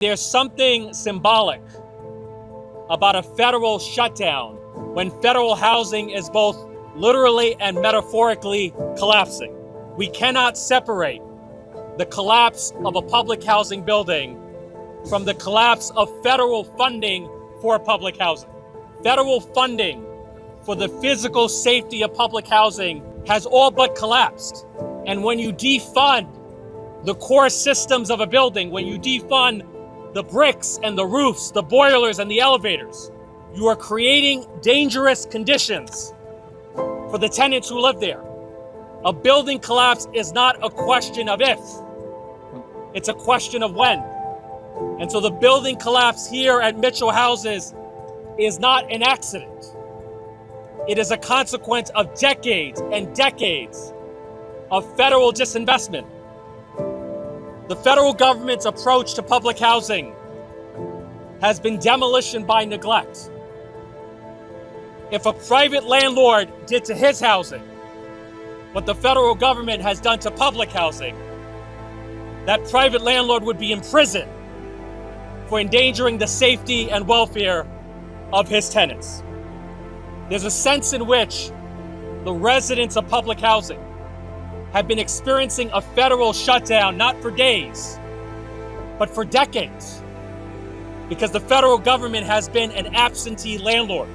There's something symbolic about a federal shutdown when federal housing is both literally and metaphorically collapsing. We cannot separate the collapse of a public housing building from the collapse of federal funding for public housing. Federal funding for the physical safety of public housing has all but collapsed. And when you defund the core systems of a building, when you defund the bricks and the roofs, the boilers and the elevators, you are creating dangerous conditions for the tenants who live there. A building collapse is not a question of if, it's a question of when. And so the building collapse here at Mitchell Houses is not an accident. It is a consequence of decades and decades of federal disinvestment. The federal government's approach to public housing has been demolition by neglect. If a private landlord did to his housing what the federal government has done to public housing, that private landlord would be imprisoned for endangering the safety and welfare of his tenants. There's a sense in which the residents of public housing have been experiencing a federal shutdown, not for days, but for decades, because the federal government has been an absentee landlord.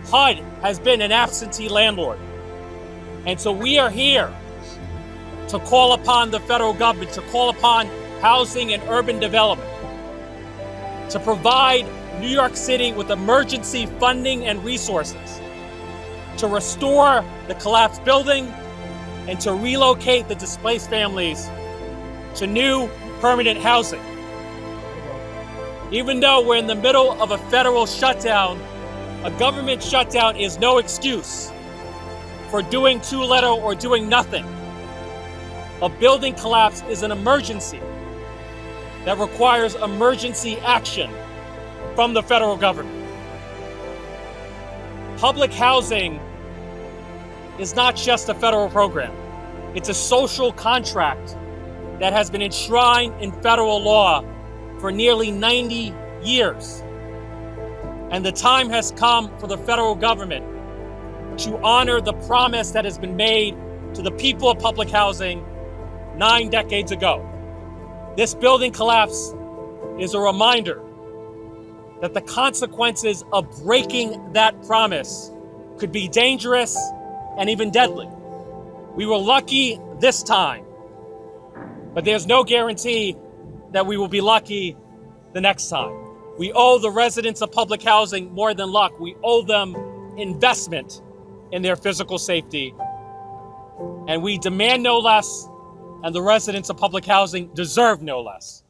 HUD has been an absentee landlord. And so we are here to call upon the federal government, to call upon housing and urban development, to provide New York City with emergency funding and resources, to restore the collapsed building, and to relocate the displaced families to new permanent housing. Even though we're in the middle of a federal shutdown, a government shutdown is no excuse for doing too little or doing nothing. A building collapse is an emergency that requires emergency action from the federal government. Public housing is not just a federal program. It's a social contract that has been enshrined in federal law for nearly 90 years. And the time has come for the federal government to honor the promise that has been made to the people of public housing 9 decades ago. This building collapse is a reminder that the consequences of breaking that promise could be dangerous and even deadly. We were lucky this time, but there's no guarantee that we will be lucky the next time. We owe the residents of public housing more than luck. We owe them investment in their physical safety. And we demand no less, and the residents of public housing deserve no less.